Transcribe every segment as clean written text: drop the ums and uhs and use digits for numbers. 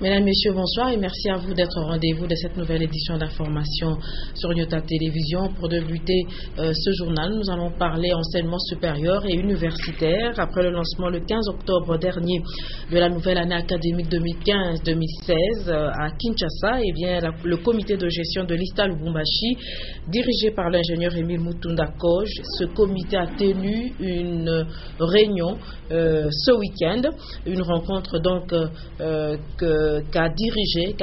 Mesdames, Messieurs, bonsoir et merci à vous d'être au rendez-vous de cette nouvelle édition d'information sur Nyota Télévision. Pour débuter ce journal, nous allons parler enseignement supérieur et universitaire. Après le lancement le 15 octobre dernier de la nouvelle année académique 2015-2016 à Kinshasa, le comité de gestion de l'ISTA Lubumbashi, dirigé par l'ingénieur Émile Mutunda Koj, ce comité a tenu une réunion ce week-end, une rencontre donc qu'a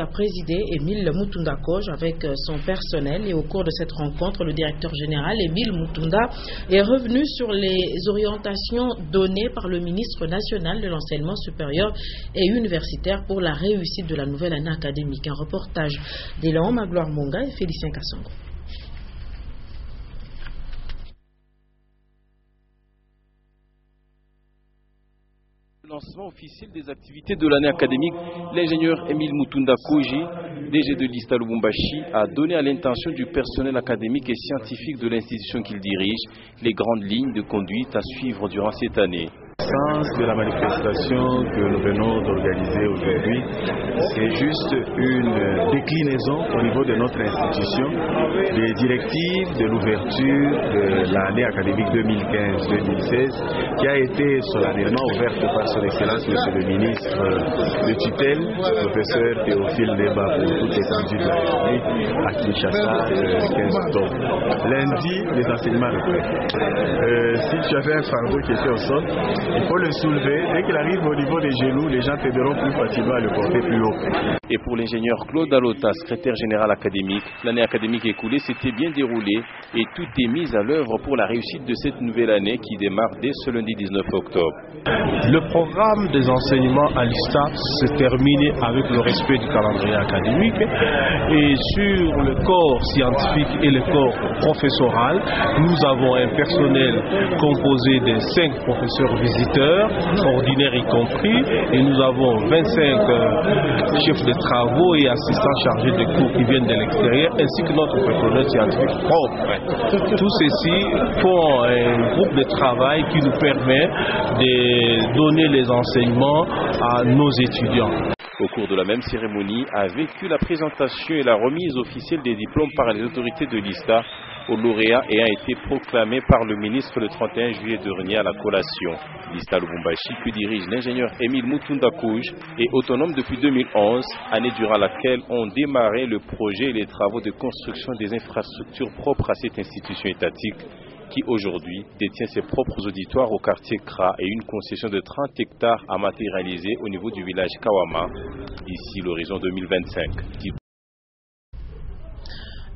présidé Émile Mutunda Koj avec son personnel. Et au cours de cette rencontre, le directeur général Émile Mutunda est revenu sur les orientations données par le ministre national de l'enseignement supérieur et universitaire pour la réussite de la nouvelle année académique. Un reportage d'Élan Magloire Monga et Félicien Kassongo. Lancement officiel des activités de l'année académique, l'ingénieur Émile Mutunda Koji, DG de l'ISTA Lubumbashi, a donné à l'intention du personnel académique et scientifique de l'institution qu'il dirige les grandes lignes de conduite à suivre durant cette année. Le sens de la manifestation que nous venons d'organiser aujourd'hui, c'est juste une déclinaison au niveau de notre institution des directives de l'ouverture de l'année académique 2015-2016 qui a été solennellement ouverte par son Excellence Monsieur le ministre de tutelle, le professeur Théophile Leba, pour toute l'étendue de la République à Kinshasa le 15 octobre. Lundi, les enseignements reprennent. Si tu avais un fardeau qui était au sol, il faut le soulever. Dès qu'il arrive au niveau des genoux, les gens t'aideront plus facilement à le porter plus haut. Et pour l'ingénieur Claude Alota, secrétaire général académique, l'année académique écoulée s'était bien déroulée et tout est mis à l'œuvre pour la réussite de cette nouvelle année qui démarre dès ce lundi 19 octobre. Le programme des enseignements à l'ISTA s'est terminé avec le respect du calendrier académique et sur le corps scientifique et le corps professoral, nous avons un personnel composé de 5 professeurs visiteurs, ordinaires y compris, et nous avons 25 chefs de travaux et assistants chargés de cours qui viennent de l'extérieur, ainsi que notre personnel scientifique propre. Tout ceci font un groupe de travail qui nous permet de donner les enseignements à nos étudiants. Au cours de la même cérémonie, a vécu la présentation et la remise officielle des diplômes par les autorités de l'ISTA au lauréat ayant été proclamé par le ministre le 31 juillet dernier à la collation. L'ISTA Lubumbashi, que dirige l'ingénieur Émile Mutunda Koj, est autonome depuis 2011, année durant laquelle ont démarré le projet et les travaux de construction des infrastructures propres à cette institution étatique qui aujourd'hui détient ses propres auditoires au quartier Kra et une concession de 30 hectares à matérialiser au niveau du village Kawama d'ici l'horizon 2025.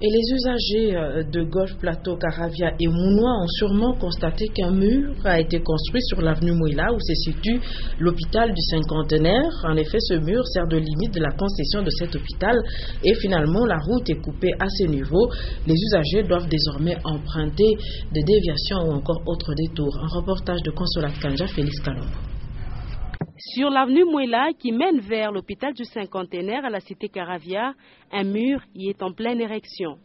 Et les usagers de Golf Plateau, Caravia et Mounois ont sûrement constaté qu'un mur a été construit sur l'avenue Mouila où se situe l'hôpital du Cinquantenaire. En effet, ce mur sert de limite de la concession de cet hôpital et finalement la route est coupée à ce niveau. Les usagers doivent désormais emprunter des déviations ou encore autres détours. Un reportage de Consolat Kanja, Félix Kalombo. Sur l'avenue Mouela qui mène vers l'hôpital du Cinquantenaire à la cité Caravia, un mur y est en pleine érection.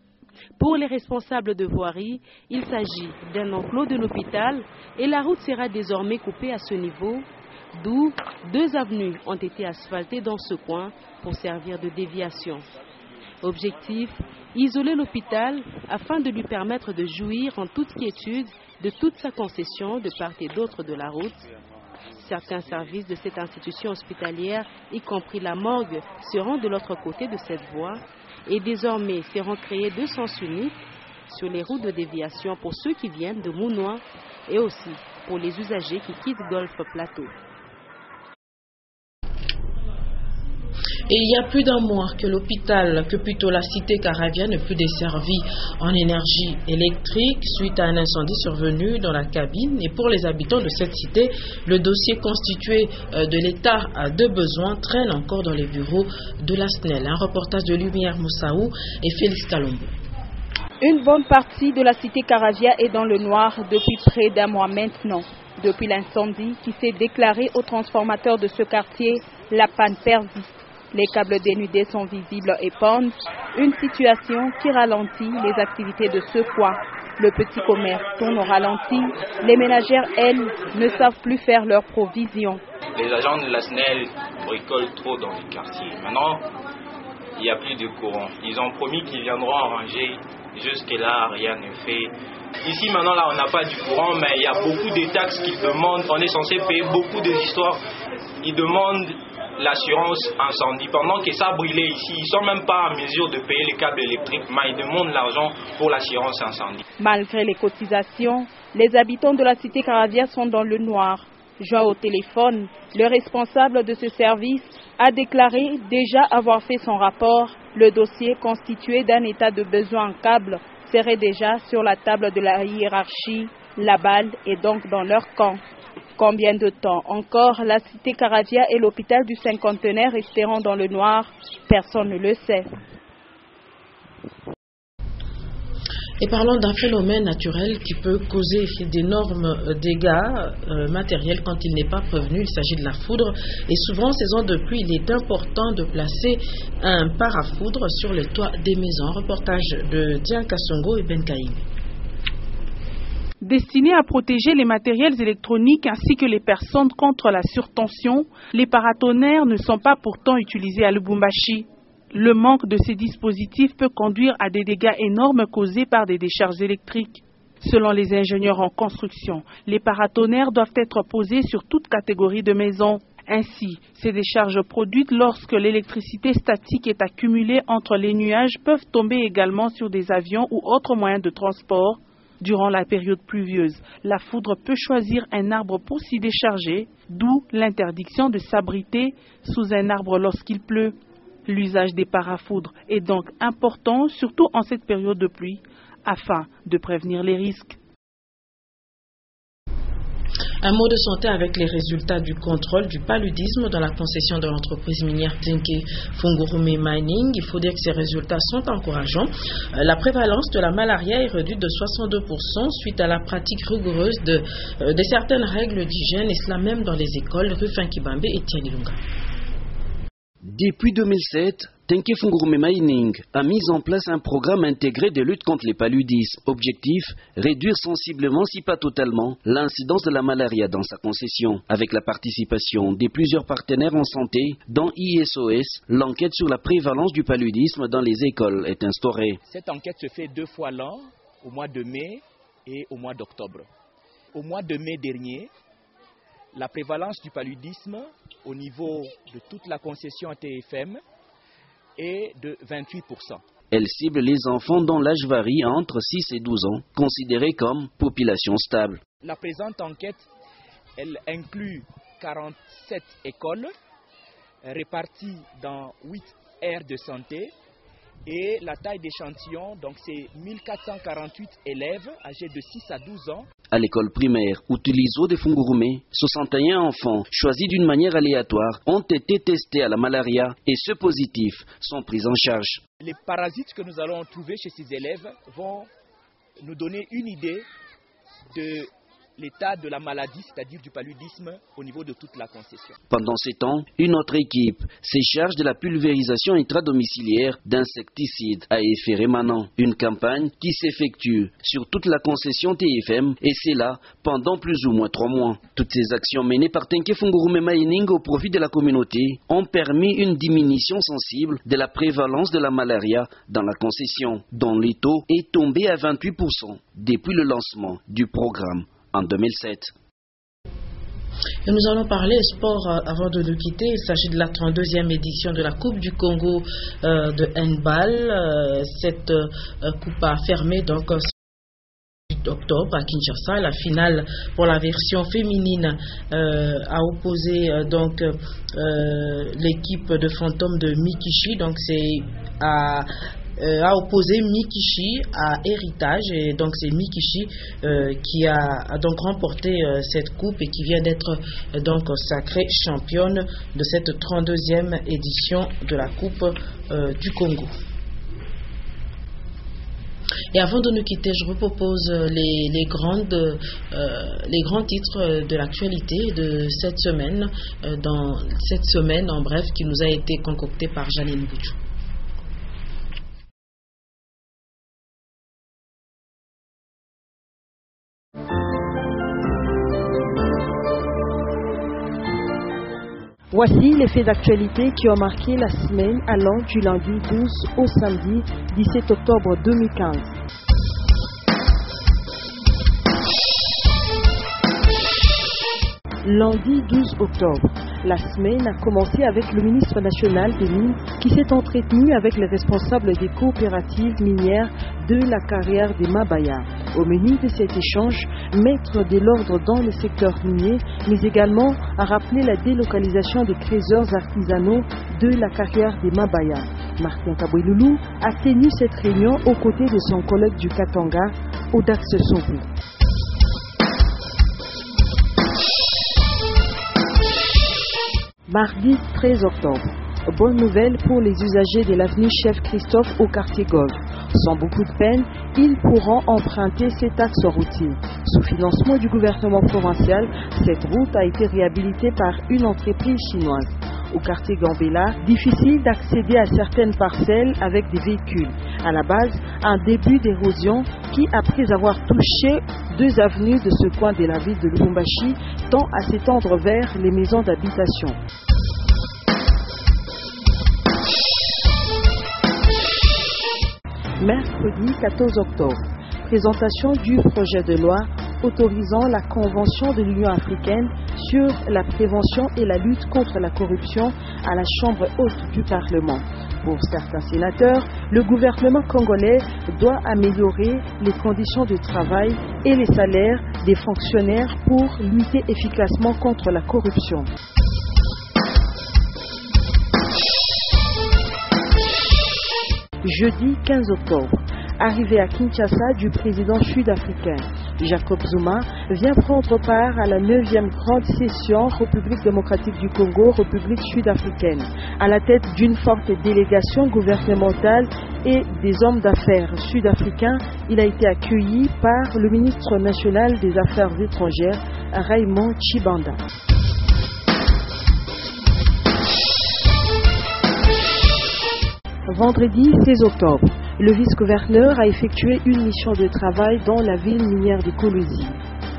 Pour les responsables de voirie, il s'agit d'un enclos de l'hôpital et la route sera désormais coupée à ce niveau, d'où 2 avenues ont été asphaltées dans ce coin pour servir de déviation. Objectif, isoler l'hôpital afin de lui permettre de jouir en toute quiétude de toute sa concession de part et d'autre de la route. Certains services de cette institution hospitalière, y compris la morgue, seront de l'autre côté de cette voie et désormais seront créés 2 sens uniques sur les routes de déviation pour ceux qui viennent de Mounois et aussi pour les usagers qui quittent Golf Plateau. Et il y a plus d'un mois que la cité Caravia n'est plus desservie en énergie électrique suite à un incendie survenu dans la cabine. Et pour les habitants de cette cité, le dossier constitué de l'état de besoin traîne encore dans les bureaux de la SNEL. Un reportage de Lumière Moussaou et Félix Kalombo. Une bonne partie de la cité Caravia est dans le noir depuis près d'un mois maintenant. Depuis l'incendie qui s'est déclaré au transformateur de ce quartier, la panne persiste. Les câbles dénudés sont visibles et pendent, une situation qui ralentit les activités de ce coin. Le petit commerce tourne au ralenti, les ménagères, elles, ne savent plus faire leurs provisions. les agents de la SNEL bricolent trop dans les quartiers. Maintenant, il n'y a plus de courant. Ils ont promis qu'ils viendront arranger. Jusque-là, rien n'est fait. Ici, maintenant, là, on n'a pas du courant, mais il y a beaucoup de taxes qu'ils demandent. On est censé payer beaucoup d'histoires. Ils demandent l'assurance incendie. Pendant que ça brûlait ici, ils ne sont même pas en mesure de payer les câbles électriques, mais ils demandent l'argent pour l'assurance incendie. Malgré les cotisations, les habitants de la cité Caravia sont dans le noir. Joint au téléphone, le responsable de ce service a déclaré déjà avoir fait son rapport. Le dossier constitué d'un état de besoin en câble serait déjà sur la table de la hiérarchie. La balle est donc dans leur camp. Combien de temps encore la cité Caravia et l'hôpital du Cinquantenaire resteront dans le noir? Personne ne le sait. Et parlons d'un phénomène naturel qui peut causer d'énormes dégâts matériels quand il n'est pas prévenu. Il s'agit de la foudre. Et souvent, en saison de pluie, il est important de placer un parafoudre sur les toits des maisons. Reportage de Dian Kassongo et Ben Kaïm. Destinés à protéger les matériels électroniques ainsi que les personnes contre la surtension, les paratonnerres ne sont pas pourtant utilisés à Lubumbashi. Le manque de ces dispositifs peut conduire à des dégâts énormes causés par des décharges électriques. Selon les ingénieurs en construction, les paratonnerres doivent être posés sur toute catégorie de maisons. Ainsi, ces décharges produites lorsque l'électricité statique est accumulée entre les nuages peuvent tomber également sur des avions ou autres moyens de transport. Durant la période pluvieuse, la foudre peut choisir un arbre pour s'y décharger, d'où l'interdiction de s'abriter sous un arbre lorsqu'il pleut. L'usage des parafoudres est donc important, surtout en cette période de pluie, afin de prévenir les risques. Un mot de santé avec les résultats du contrôle du paludisme dans la concession de l'entreprise minière Tenke Fungurume Mining. Il faut dire que ces résultats sont encourageants. La prévalence de la malaria est réduite de 62% suite à la pratique rigoureuse de certaines règles d'hygiène, et cela même dans les écoles. Rufin Kibambe et Tianilunga. Depuis 2007, Tenke Fungurume Mining a mis en place un programme intégré de lutte contre les paludismes. Objectif, réduire sensiblement, si pas totalement, l'incidence de la malaria dans sa concession. Avec la participation de plusieurs partenaires en santé, dont ISOS, l'enquête sur la prévalence du paludisme dans les écoles est instaurée. Cette enquête se fait 2 fois l'an, au mois de mai et au mois d'octobre. Au mois de mai dernier, la prévalence du paludisme au niveau de toute la concession TFM est de 28%. Elle cible les enfants dont l'âge varie entre 6 et 12 ans, considérés comme population stable. La présente enquête, elle inclut 47 écoles réparties dans 8 aires de santé. Et la taille d'échantillon, donc c'est 1448 élèves âgés de 6 à 12 ans. À l'école primaire Utilizo de Fungurume, 61 enfants choisis d'une manière aléatoire ont été testés à la malaria et ceux positifs sont pris en charge. Les parasites que nous allons trouver chez ces élèves vont nous donner une idée de l'état de la maladie, c'est-à-dire du paludisme au niveau de toute la concession. Pendant ce temps, une autre équipe se charge de la pulvérisation intradomiciliaire d'insecticides à effet rémanent. Une campagne qui s'effectue sur toute la concession TFM et c'est là pendant plus ou moins 3 mois. Toutes ces actions menées par Tenke Fungurume Mining au profit de la communauté ont permis une diminution sensible de la prévalence de la malaria dans la concession, dont le taux est tombé à 28% depuis le lancement du programme en 2007. Et nous allons parler sport avant de nous quitter. Il s'agit de la 32e édition de la Coupe du Congo de handball. Cette coupe a fermé donc octobre à Kinshasa. La finale pour la version féminine a opposé donc l'équipe de fantômes de Mikishi. Donc c'est a opposé Mikishi à Héritage, et donc c'est Mikishi qui a donc remporté cette coupe et qui vient d'être donc sacrée championne de cette 32e édition de la Coupe du Congo. Et avant de nous quitter, je vous propose les grands titres de l'actualité de cette semaine, dans cette semaine en bref qui nous a été concoctée par Janine Boudjou. Voici les faits d'actualité qui ont marqué la semaine allant du lundi 12 au samedi 17 octobre 2015. Lundi 12 octobre, la semaine a commencé avec le ministre national des Mines qui s'est entretenu avec les responsables des coopératives minières de la carrière des Mabaya. Au menu de cet échange, mettre de l'ordre dans le secteur minier, mais également à rappeler la délocalisation des trésors artisanaux de la carrière des Mabaya. Martin Kabouiloulou a tenu cette réunion aux côtés de son collègue du Katanga, Odax Sompou. Mardi 13 octobre. Bonne nouvelle pour les usagers de l'avenue Chef Christophe au quartier Golf. Sans beaucoup de peine, ils pourront emprunter cet axe routier. Sous financement du gouvernement provincial, cette route a été réhabilitée par une entreprise chinoise. Au quartier Gambela, difficile d'accéder à certaines parcelles avec des véhicules. À la base, un début d'érosion qui, après avoir touché 2 avenues de ce coin de la ville de Lubumbashi, tend à s'étendre vers les maisons d'habitation. Mercredi 14 octobre, présentation du projet de loi autorisant la Convention de l'Union africaine sur la prévention et la lutte contre la corruption à la Chambre haute du Parlement. Pour certains sénateurs, le gouvernement congolais doit améliorer les conditions de travail et les salaires des fonctionnaires pour lutter efficacement contre la corruption. Jeudi 15 octobre, arrivée à Kinshasa du président sud-africain. Jacob Zuma vient prendre part à la 9e grande session République démocratique du Congo, République sud-africaine. À la tête d'une forte délégation gouvernementale et des hommes d'affaires sud-africains, il a été accueilli par le ministre national des Affaires étrangères, Raymond Tshibanda. Vendredi 16 octobre, le vice-gouverneur a effectué une mission de travail dans la ville minière de Kolwezi.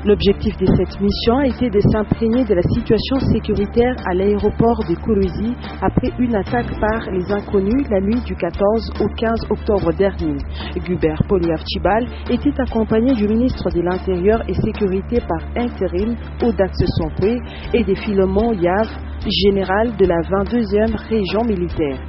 L'objectif de cette mission a été de s'imprégner de la situation sécuritaire à l'aéroport de Kolwezi après une attaque par les inconnus la nuit du 14 au 15 octobre dernier. Gubert Poliaf-Chibal était accompagné du ministre de l'Intérieur et Sécurité par intérim, Odax Sompou, et de Philemon Yav, général de la 22e région militaire.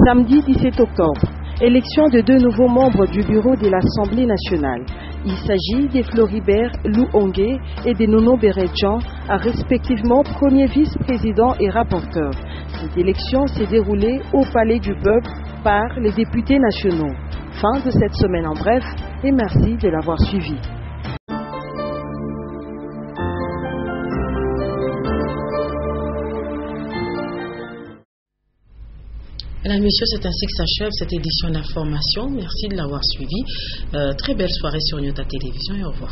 Samedi 17 octobre, élection de 2 nouveaux membres du bureau de l'Assemblée nationale. Il s'agit de Floribert Louongué et de Nono Beredjan, respectivement premier vice-président et rapporteur. Cette élection s'est déroulée au Palais du Peuple par les députés nationaux. Fin de cette semaine en bref et merci de l'avoir suivi. Mesdames et messieurs, c'est ainsi que s'achève cette édition d'information. Merci de l'avoir suivi. Très belle soirée sur Nyota Télévision et au revoir.